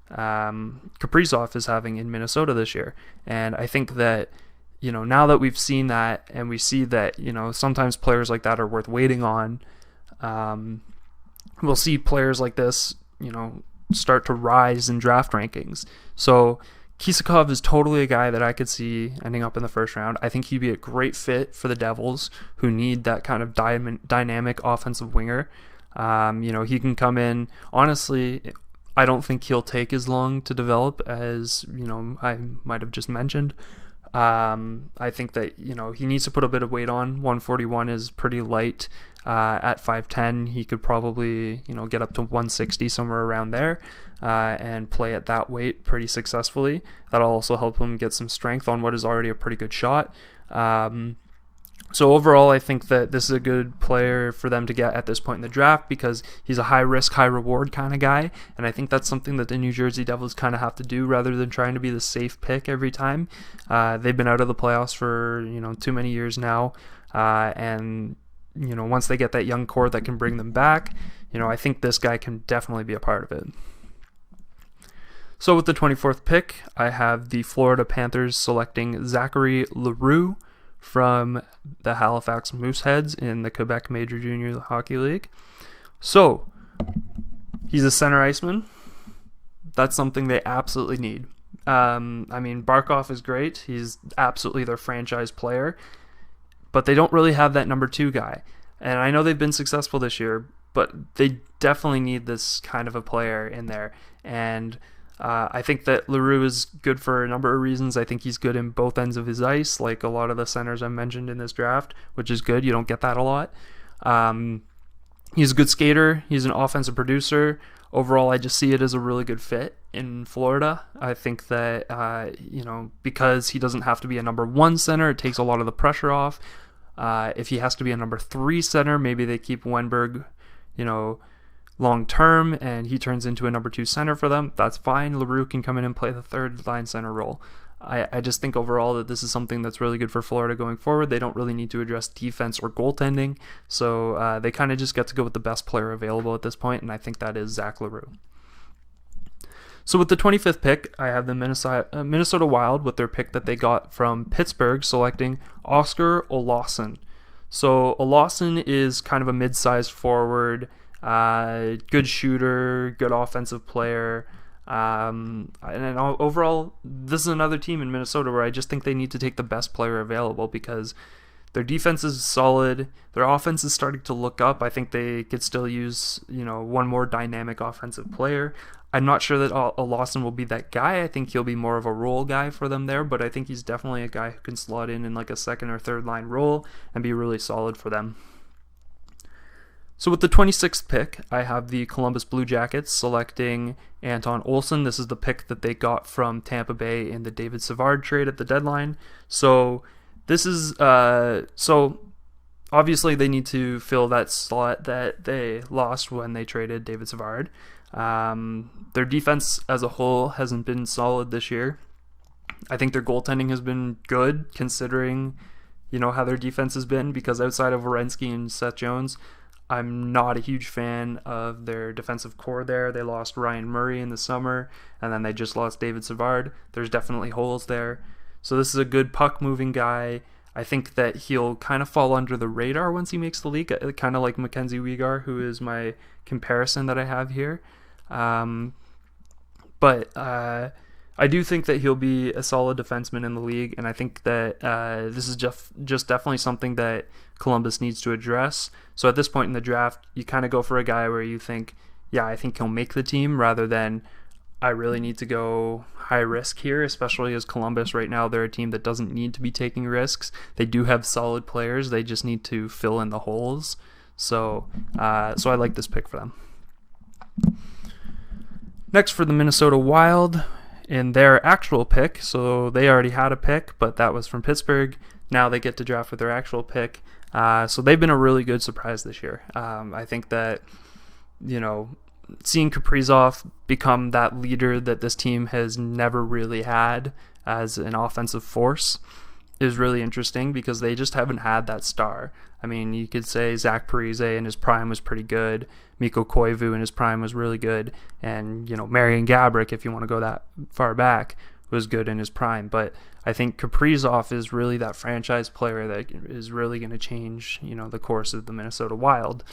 Kaprizov is having in Minnesota this year. And I think that, now that we've seen that and we see that, sometimes players like that are worth waiting on, we'll see players like this, start to rise in draft rankings. So Kisakov is totally a guy that I could see ending up in the first round. I think he'd be a great fit for the Devils, who need that kind of dynamic offensive winger. He can come in. Honestly, I don't think he'll take as long to develop as, I might have just mentioned. I think that, he needs to put a bit of weight on. 141 is pretty light. At 5'10", he could probably, get up to 160, somewhere around there, and play at that weight pretty successfully. That'll also help him get some strength on what is already a pretty good shot. So overall, I think that this is a good player for them to get at this point in the draft because he's a high-risk, high-reward kind of guy, and I think that's something that the New Jersey Devils kind of have to do rather than trying to be the safe pick every time. They've been out of the playoffs for too many years now, and once they get that young core that can bring them back, I think this guy can definitely be a part of it. So with the 24th pick, I have the Florida Panthers selecting Zachary Leroux from the Halifax Mooseheads in the Quebec Major Junior Hockey League. So he's a center iceman. That's something they absolutely need. I mean, Barkov is great. He's absolutely their franchise player, but they don't really have that number 2 guy. And I know they've been successful this year, but they definitely need this kind of a player in there. And I think that Leroux is good for a number of reasons. I think he's good in both ends of his ice, like a lot of the centers I mentioned in this draft, which is good. You don't get that a lot. He's a good skater. He's an offensive producer. Overall, I just see it as a really good fit in Florida. I think that, because he doesn't have to be a number 1 center, it takes a lot of the pressure off. If he has to be a number 3 center, maybe they keep Wenberg, long term, and he turns into a number 2 center for them. That's fine. Leroux can come in and play the 3rd line center role. I just think overall that this is something that's really good for Florida going forward. They don't really need to address defense or goaltending, so they kind of just get to go with the best player available at this point, and I think that is Zach Leroux. So with the 25th pick, I have the Minnesota Wild with their pick that they got from Pittsburgh, selecting Oscar Olausson. So Olausson is kind of a mid-sized forward, good shooter, good offensive player. And overall, this is another team in Minnesota where I just think they need to take the best player available because their defense is solid. Their offense is starting to look up. I think they could still use, one more dynamic offensive player. I'm not sure that Olausson will be that guy. I think he'll be more of a role guy for them there, but I think he's definitely a guy who can slot in like a 2nd or 3rd line role and be really solid for them. So with the 26th pick, I have the Columbus Blue Jackets selecting Anton Olsen. This is the pick that they got from Tampa Bay in the David Savard trade at the deadline. So this is so obviously they need to fill that slot that they lost when they traded David Savard. Their defense as a whole hasn't been solid this year. I think their goaltending has been good considering, how their defense has been, because outside of Werenski and Seth Jones, I'm not a huge fan of their defensive core there. They lost Ryan Murray in the summer, and then they just lost David Savard. There's definitely holes there. So this is a good puck-moving guy. I think that he'll kind of fall under the radar once he makes the league, kind of like Mackenzie Weegar, who is my comparison that I have here. But I do think that he'll be a solid defenseman in the league, and I think that this is just definitely something that Columbus needs to address. So at this point in the draft, you kind of go for a guy where you think, yeah, I think he'll make the team, rather than I really need to go high risk here, especially as Columbus right now, they're a team that doesn't need to be taking risks. They do have solid players. They just need to fill in the holes. So I like this pick for them. Next for the Minnesota Wild, in their actual pick, so they already had a pick, but that was from Pittsburgh. Now they get to draft with their actual pick. So they've been a really good surprise this year. I think that, seeing Kaprizov become that leader that this team has never really had as an offensive force is really interesting, because they just haven't had that star. I mean, you could say Zach Parise in his prime was pretty good. Mikko Koivu in his prime was really good. And, Marian Gaborik, if you want to go that far back, was good in his prime. But I think Kaprizov is really that franchise player that is really going to change, the course of the Minnesota Wild.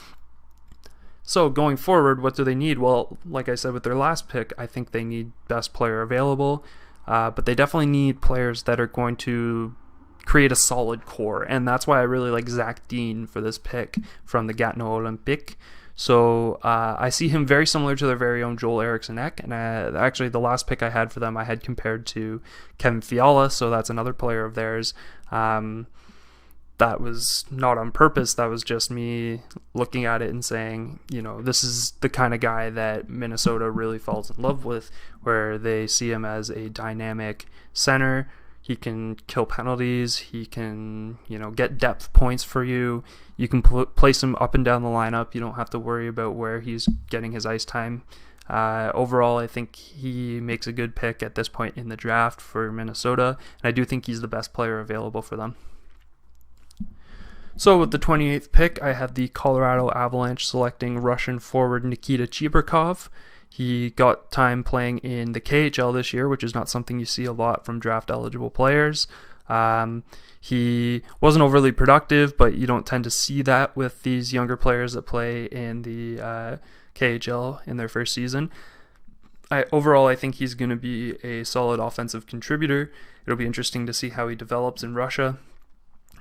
So going forward, what do they need? Well, like I said with their last pick, I think they need best player available. But they definitely need players that are going to create a solid core, and that's why I really like Zach Dean for this pick from the Gatineau Olympique. So I see him very similar to their very own Joel Eriksson-Ek, and actually the last pick I had for them I had compared to Kevin Fiala, so that's another player of theirs. That was not on purpose, that was just me looking at it and saying, this is the kind of guy that Minnesota really falls in love with, where they see him as a dynamic center. He can kill penalties. He can, get depth points for you. You can place him up and down the lineup. You don't have to worry about where he's getting his ice time. Overall, I think he makes a good pick at this point in the draft for Minnesota, and I do think he's the best player available for them. So with the 28th pick, I have the Colorado Avalanche selecting Russian forward Nikita Chibrikov. He got time playing in the KHL this year, which is not something you see a lot from draft-eligible players. He wasn't overly productive, but you don't tend to see that with these younger players that play in the KHL in their first season. overall, I think he's going to be a solid offensive contributor. It'll be interesting to see how he develops in Russia.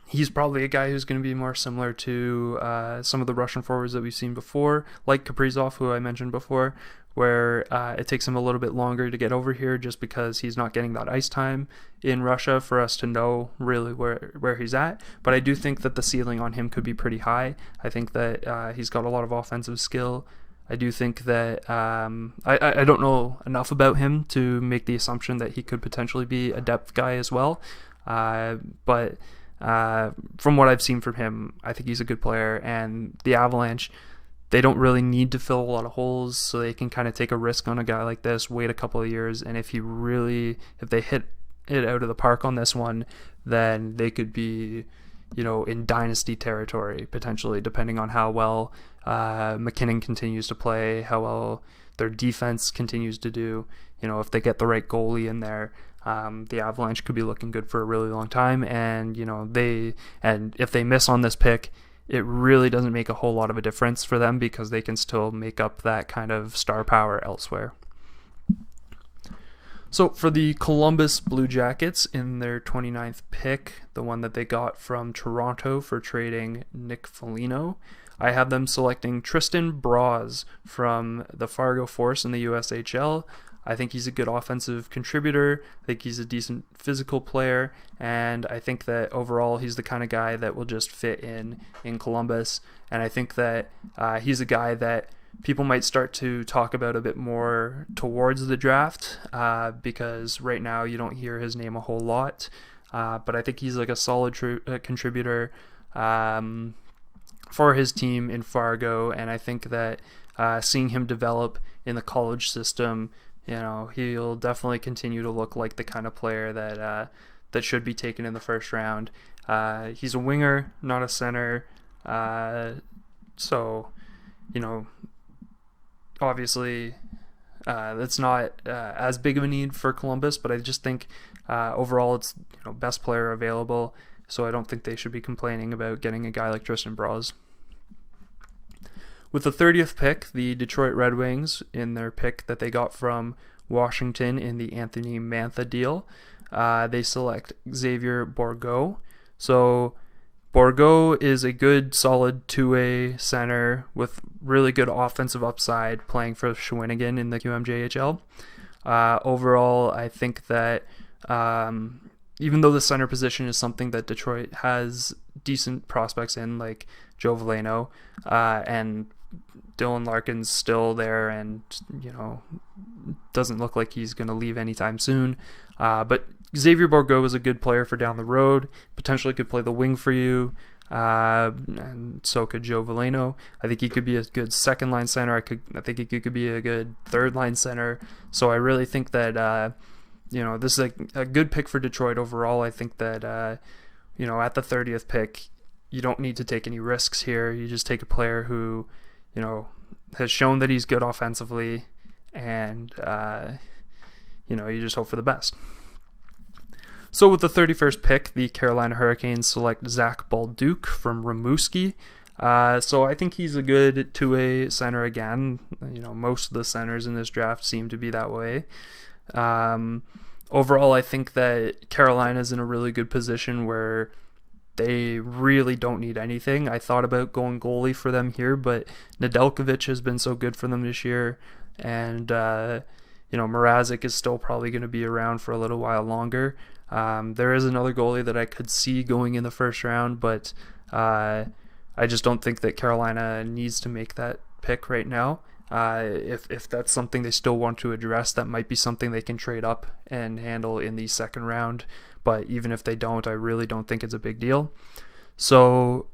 He's probably a guy who's going to be more similar to some of the Russian forwards that we've seen before, like Kaprizov, who I mentioned before, where it takes him a little bit longer to get over here just because he's not getting that ice time in Russia for us to know really where he's at. But I do think that the ceiling on him could be pretty high. I think that he's got a lot of offensive skill. I do think that I don't know enough about him to make the assumption that he could potentially be a depth guy as well. But from what I've seen from him, I think he's a good player, and the Avalanche, they don't really need to fill a lot of holes, so they can kind of take a risk on a guy like this, wait a couple of years, and if they hit it out of the park on this one, then they could be, in dynasty territory, potentially, depending on how well McKinnon continues to play, how well their defense continues to do. If they get the right goalie in there, the Avalanche could be looking good for a really long time. And if they miss on this pick, it really doesn't make a whole lot of a difference for them because they can still make up that kind of star power elsewhere. So for the Columbus Blue Jackets in their 29th pick, the one that they got from Toronto for trading Nick Foligno, I have them selecting Tristan Broz from the Fargo Force in the USHL. I think he's a good offensive contributor. I think he's a decent physical player, and I think that overall he's the kind of guy that will just fit in Columbus. And I think that he's a guy that people might start to talk about a bit more towards the draft because right now you don't hear his name a whole lot. But I think he's like a solid contributor for his team in Fargo, and I think that seeing him develop in the college system, he'll definitely continue to look like the kind of player that should be taken in the first round. He's a winger, not a center, so obviously that's not as big of a need for Columbus, but I just think overall it's best player available, so I don't think they should be complaining about getting a guy like Tristan Broz. With the 30th pick, the Detroit Red Wings, in their pick that they got from Washington in the Anthony Mantha deal, they select Xavier Bourgault. So Bourgault is a good, solid two-way center with really good offensive upside playing for Shawinigan in the QMJHL. Overall, I think that even though the center position is something that Detroit has decent prospects in, like Joe Veleno, and Dylan Larkin's still there and, doesn't look like he's going to leave anytime soon. But Xavier Bourgault is a good player for down the road, potentially could play the wing for you, and so could Joe Veleno. I think he could be a good second-line center. I think he could be a good third-line center. So I really think that, this is a good pick for Detroit overall. I think that, at the 30th pick, you don't need to take any risks here. You just take a player who, has shown that he's good offensively, and, you just hope for the best. So with the 31st pick, the Carolina Hurricanes select Zach Balduke from Rimouski. So I think he's a good two-way center again. Most of the centers in this draft seem to be that way. Overall, I think that Carolina's in a really good position where they really don't need anything. I thought about going goalie for them here, but Nedeljkovic has been so good for them this year, and Mrazek is still probably going to be around for a little while longer. There is another goalie that I could see going in the first round, but I just don't think that Carolina needs to make that pick right now. If that's something they still want to address, that might be something they can trade up and handle in the second round. But even if they don't, I really don't think it's a big deal. So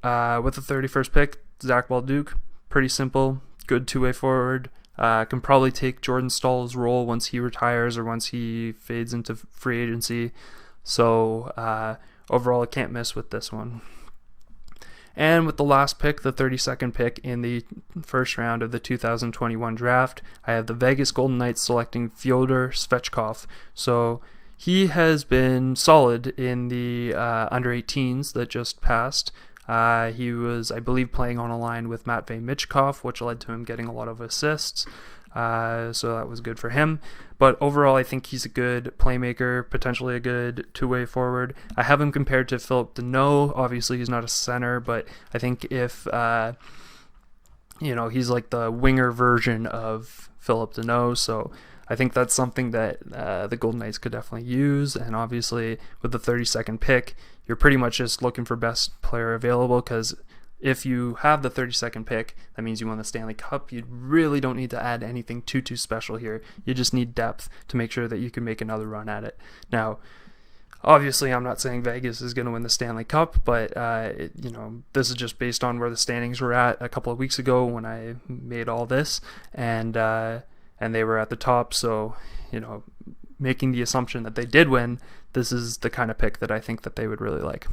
with the 31st pick, Zach Balduke, pretty simple, good two-way forward. Can probably take Jordan Stahl's role once he retires or once he fades into free agency. So overall, I can't miss with this one. And with the last pick, the 32nd pick in the first round of the 2021 draft, I have the Vegas Golden Knights selecting Fyodor Svechkov. So he has been solid in the under-18s that just passed. He was, I believe, playing on a line with Matvei Michkov, which led to him getting a lot of assists. so that was good for him. But overall, I think he's a good playmaker, potentially a good two-way forward. I have him compared to Philip Deneau. Obviously, he's not a center, but I think if he's like the winger version of Philip Deneau, so I think that's something that the Golden Knights could definitely use. And obviously, with the 32nd pick, you're pretty much just looking for best player available, because if you have the 32nd pick, that means you won the Stanley Cup. You really don't need to add anything too special here. You just need depth to make sure that you can make another run at it. Now, obviously, I'm not saying Vegas is going to win the Stanley Cup, but this is just based on where the standings were at a couple of weeks ago when I made all this, and they were at the top. So, making the assumption that they did win, this is the kind of pick that I think that they would really like.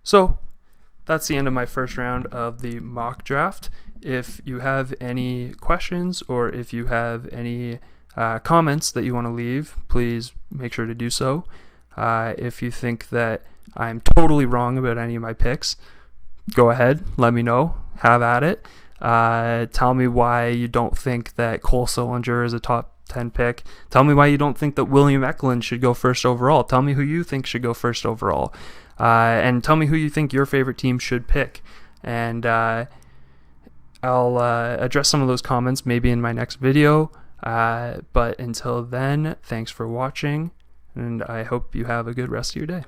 So that's the end of my first round of the mock draft. If you have any questions or if you have any comments that you want to leave, please make sure to do so. If you think that I'm totally wrong about any of my picks, go ahead, let me know, have at it. Tell me why you don't think that Cole Sillinger is a top 10 pick. Tell me why you don't think that William Eklund should go first overall. Tell me who you think should go first overall. And tell me who you think your favorite team should pick. And I'll address some of those comments maybe in my next video. But until then, thanks for watching, and I hope you have a good rest of your day.